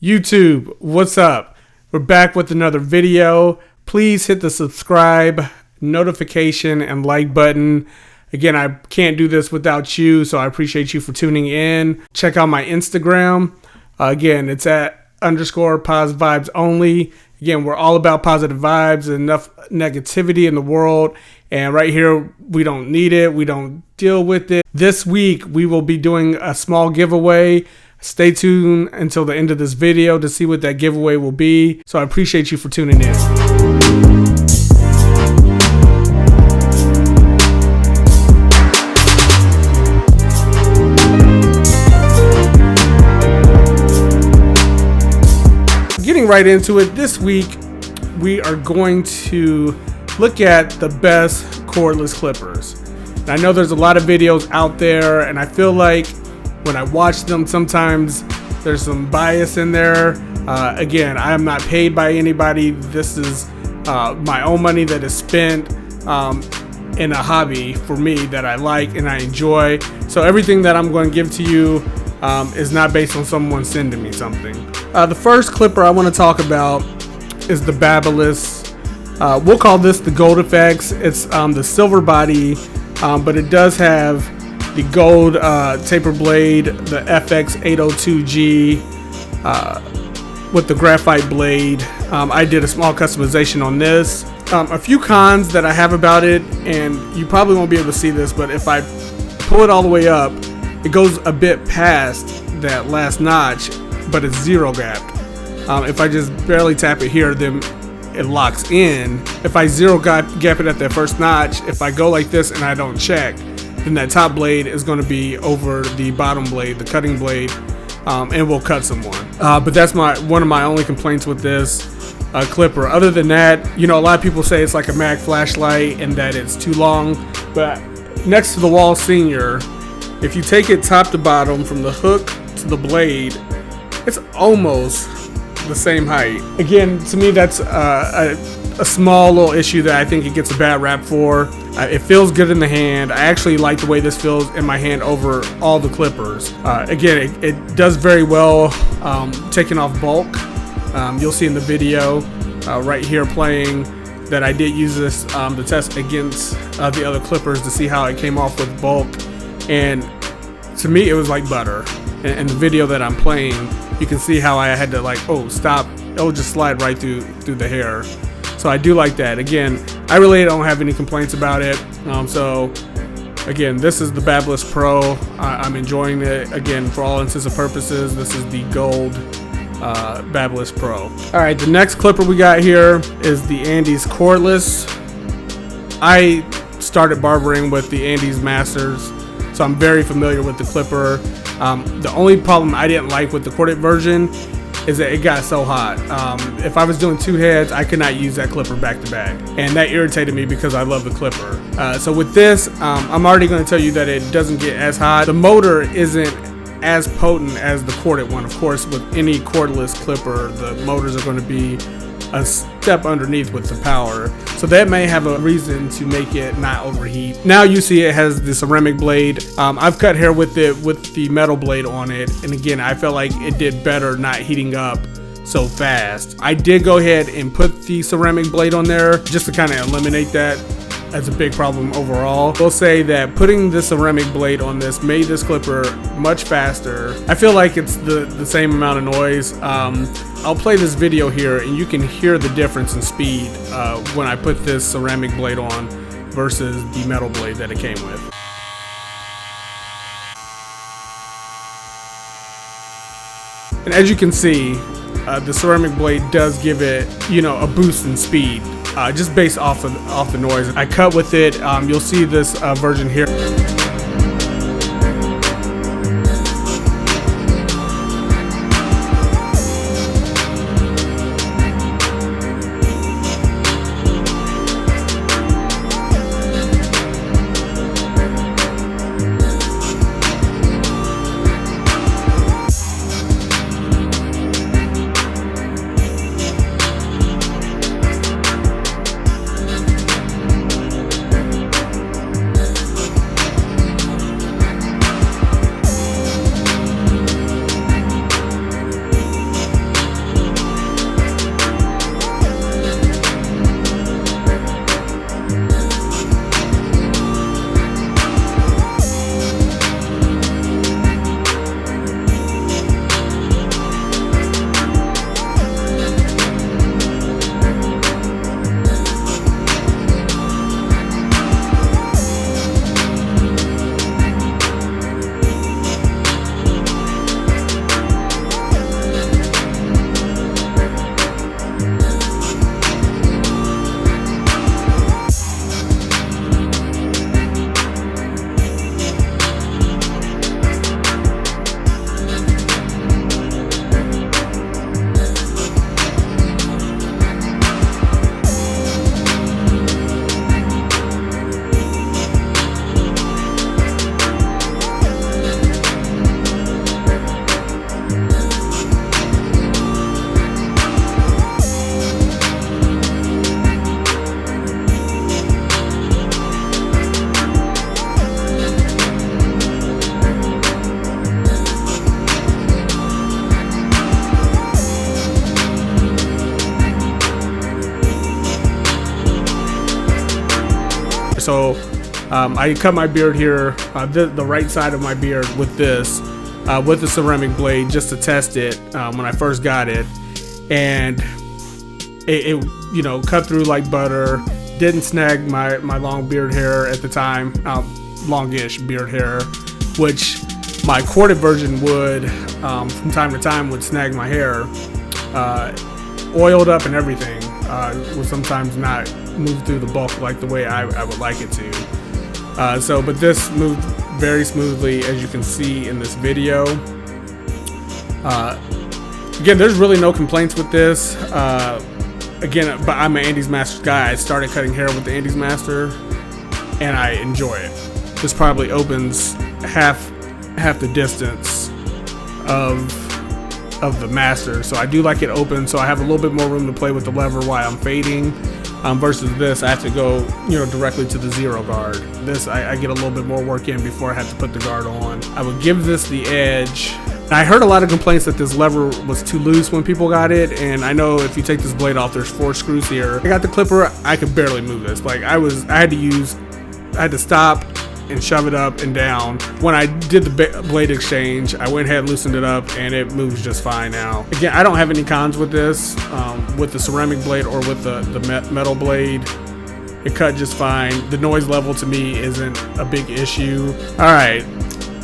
YouTube, what's up? We're back with another video. Please hit the subscribe, notification, and like button. Again, I can't do this without you, so I appreciate you for tuning in. Check out my Instagram. Again, it's at _positive only. Again, we're all about positive vibes. Enough negativity in the world, and right here, we don't need it. We don't deal with it. This week, we will be doing a small giveaway. Stay tuned until the end of this video to see what that giveaway will be. So I appreciate you for tuning in. Getting right into it, this week we are going to look at the best cordless clippers. And I know there's a lot of videos out there, and I feel like when I watch them, sometimes there's some bias in there. Again, I am not paid by anybody. This is my own money that is spent in a hobby for me that I like and I enjoy. So everything that I'm going to give to you is not based on someone sending me something. The first clipper I want to talk about is the Babyliss. We'll call this the Gold Fx. It's the silver body, but it does have the gold taper blade, the FX802G with the graphite blade. I did a small customization on this. A few cons that I have about it, and you probably won't be able to see this, but if I pull it all the way up, it goes a bit past that last notch, but it's zero gapped. If I just barely tap it here, then it locks in. If I zero gap it at that first notch, if I go like this and I don't check, then that top blade is going to be over the bottom blade, the cutting blade, and will cut someone. But that's one of my only complaints with this clipper. Other than that, you know, a lot of people say it's like a mag flashlight and that it's too long. But next to the Wahl Senior, if you take it top to bottom from the hook to the blade, it's almost the same height. Again, to me, that's a small little issue that I think it gets a bad rap for. It feels good in the hand. I actually like the way this feels in my hand over all the clippers. Again, it does very well taking off bulk. You'll see in the video right here playing that I did use this to test against the other clippers to see how it came off with bulk. And to me, it was like butter. In the video that I'm playing, you can see how I had to stop. It'll just slide right through the hair. So I do like that. Again, I really don't have any complaints about it. So again, this is the BabylissPro. I'm enjoying it. Again, for all intents and purposes, this is the gold BabylissPro. All right, the next clipper we got here is the Andis Cordless. I started barbering with the Andis Masters, so I'm very familiar with the clipper. The only problem I didn't like with the corded version is that it got so hot. If I was doing two heads, I could not use that clipper back to back, and that irritated me because I love the clipper. So with this, I'm already going to tell you that it doesn't get as hot. The motor isn't as potent as the corded one. Of course, with any cordless clipper, the motors are going to be a step underneath with the power, so that may have a reason to make it not overheat. Now you see it has the ceramic blade. I've cut hair with it with the metal blade on it, and again, I felt like it did better not heating up so fast. I did go ahead and put the ceramic blade on there just to kind of eliminate that as a big problem overall. We'll say that putting the ceramic blade on this made this clipper much faster. I feel like it's the same amount of noise. I'll play this video here and you can hear the difference in speed when I put this ceramic blade on versus the metal blade that it came with. And as you can see, the ceramic blade does give it, you know, a boost in speed. Just based off the noise. I cut with it. You'll see this version here. So I cut my beard here, the right side of my beard with this, with the ceramic blade, just to test it when I first got it, and it you know, cut through like butter. Didn't snag my long beard hair at the time, longish beard hair, which my corded version would, from time to time, would snag my hair. Oiled up and everything, would sometimes not move through the bulk like the way I would like it to. But this moved very smoothly, as you can see in this video. Again, there's really no complaints with this. Again, but I'm an Andis Masters guy. I started cutting hair with the Andis Master, and I enjoy it. This probably opens half the distance of the Master, so I do like it open, so I have a little bit more room to play with the lever while I'm fading. Versus this, I have to go, you know, directly to the zero guard. This, I get a little bit more work in before I have to put the guard on. I would give this the edge. I heard a lot of complaints that this lever was too loose when people got it, and I know if you take this blade off, there's 4 screws here. I got the clipper, I could barely move this. Like I had to stop and shove it up and down. When I did the blade exchange, I went ahead and loosened it up, and it moves just fine now. Again, I don't have any cons with this, with the ceramic blade or with the metal blade. It cut just fine. The noise level to me isn't a big issue. All right,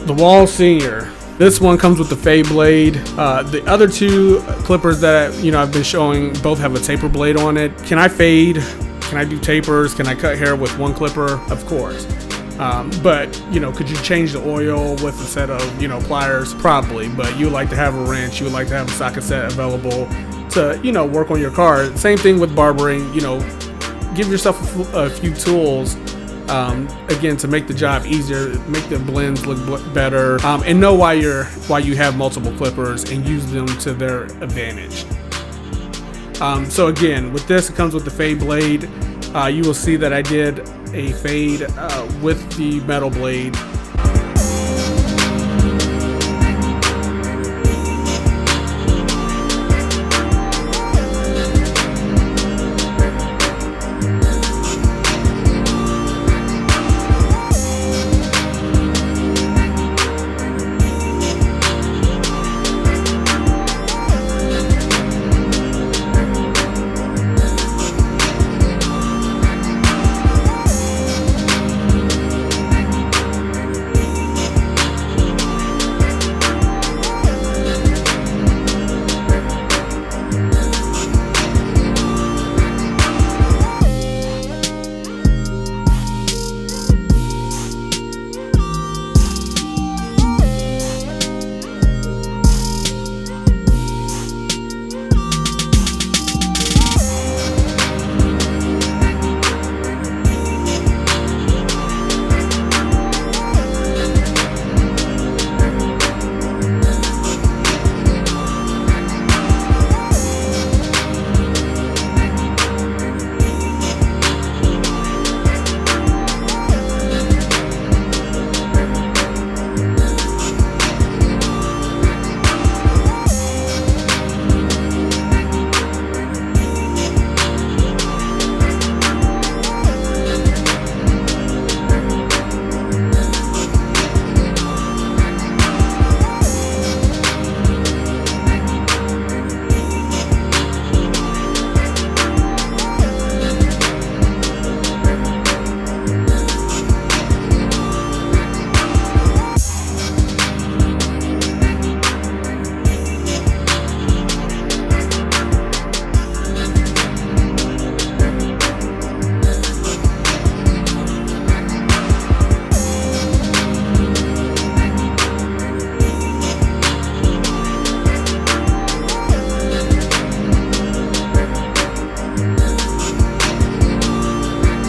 the Wahl Senior. This one comes with the fade blade. The other 2 clippers that I've been showing both have a taper blade on it. Can I fade? Can I do tapers? Can I cut hair with one clipper? Of course. But could you change the oil with a set of pliers? Probably. But you would like to have a wrench. You would like to have a socket set available to work on your car. Same thing with barbering. Give yourself a few tools. Again, to make the job easier, make the blends look better, and know why you have multiple clippers and use them to their advantage. So again, with this, it comes with the fade blade. You will see that I did a fade with the metal blade.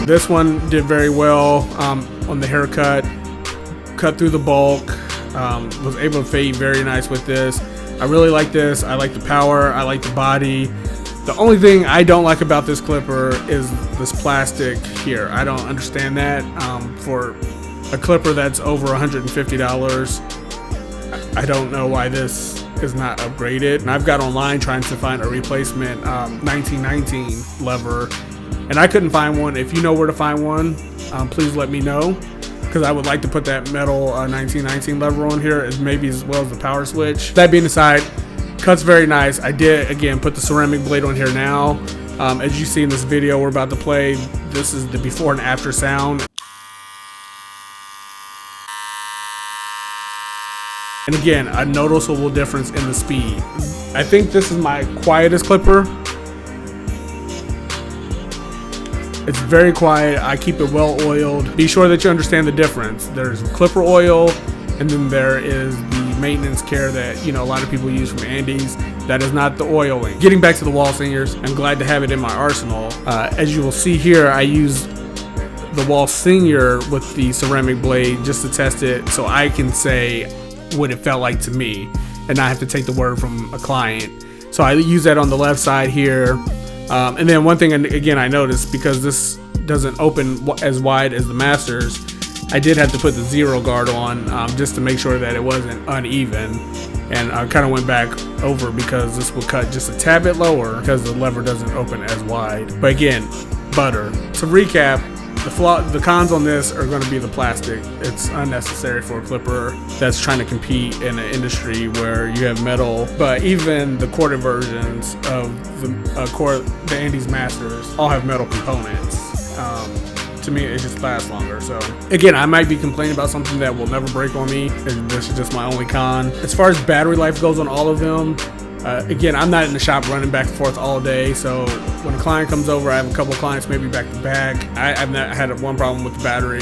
This one did very well on the haircut, cut through the bulk, was able to fade very nice with this. I really like this. I like the power, I like the body. The only thing I don't like about this clipper is this plastic here. I don't understand that. For a clipper that's over $150, I don't know why this is not upgraded. And I've got online trying to find a replacement 1919 lever, and I couldn't find one. If you know where to find one, please let me know, because I would like to put that metal 1919 lever on here, maybe as well as the power switch. That being aside, cuts very nice. I did again put the ceramic blade on here now. As you see in this video we're about to play, this is the before and after sound. And again, a noticeable difference in the speed. I think this is my quietest clipper. It's very quiet. I keep it well oiled. Be sure that you understand the difference. There's clipper oil, and then there is the maintenance care that, you know, a lot of people use from Andis. That is not the oiling. Getting back to the Wahl Singers, I'm glad to have it in my arsenal. As you will see here, I use the Wahl Singer with the ceramic blade just to test it, so I can say what it felt like to me and not have to take the word from a client. So I use that on the left side here. And then one thing, again, I noticed, because this doesn't open as wide as the Masters, I did have to put the zero guard on just to make sure that it wasn't uneven. And I kind of went back over because this will cut just a tad bit lower because the lever doesn't open as wide. But again, butter. To recap, the cons on this are going to be the plastic. It's unnecessary for a clipper that's trying to compete in an industry where you have metal. But even the corded versions of the Andis Masters all have metal components. To me, it just lasts longer. So again, I might be complaining about something that will never break on me, and this is just my only con. As far as battery life goes on all of them, again, I'm not in the shop running back and forth all day, so when a client comes over, I have a couple of clients maybe back to back. I've not had one problem with the battery.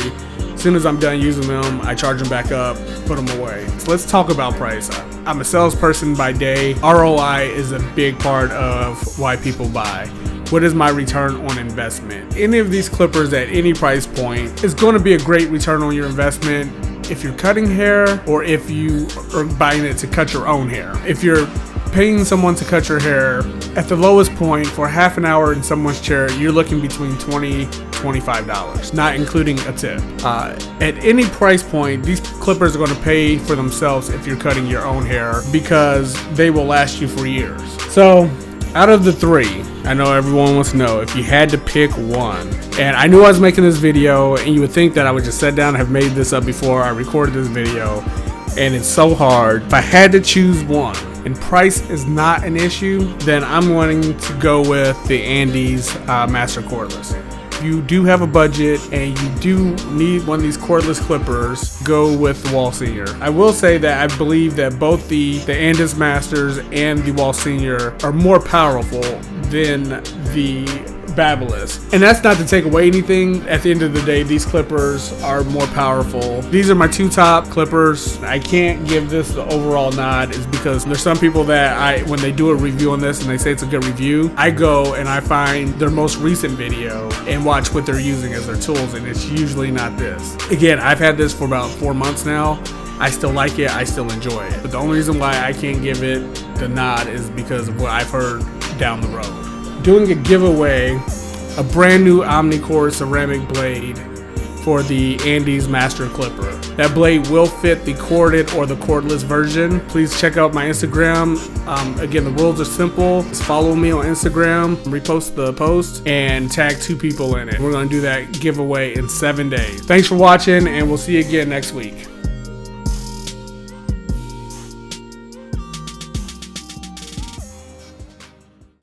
As soon as I'm done using them, I charge them back up, put them away. So let's talk about price. I'm a salesperson by day. ROI is a big part of why people buy. What is my return on investment? Any of these clippers at any price point is going to be a great return on your investment if you're cutting hair or if you are buying it to cut your own hair. If you're paying someone to cut your hair, at the lowest point for half an hour in someone's chair, you're looking between $20 $25, not including a tip. At any price point, these clippers are going to pay for themselves if you're cutting your own hair, because they will last you for years. So out of the three, I know everyone wants to know if you had to pick one. And I knew I was making this video, and you would think that I would just sit down and have made this up before I recorded this video, and it's so hard. If I had to choose one, and price is not an issue, then I'm wanting to go with the Andis Master Cordless. If you do have a budget and you do need one of these cordless clippers, go with the Wahl Senior. I will say that I believe that both the Andis Masters and the Wahl Senior are more powerful than the Babyliss. And that's not to take away anything. At the end of the day, these clippers are more powerful. These are my two top clippers. I can't give this the overall nod is because there's some people that when they do a review on this and they say it's a good review, I go and I find their most recent video and watch what they're using as their tools, and it's usually not this. Again, I've had this for about 4 months now. I still like it, I still enjoy it. But the only reason why I can't give it the nod is because of what I've heard down the road. Doing a giveaway, a brand new Omnicord ceramic blade for the Andis Master Clipper. That blade will fit the corded or the cordless version. Please check out my Instagram. Again, the rules are simple. Just follow me on Instagram, repost the post, and tag 2 people in it. We're gonna do that giveaway in 7 days. Thanks for watching, and we'll see you again next week.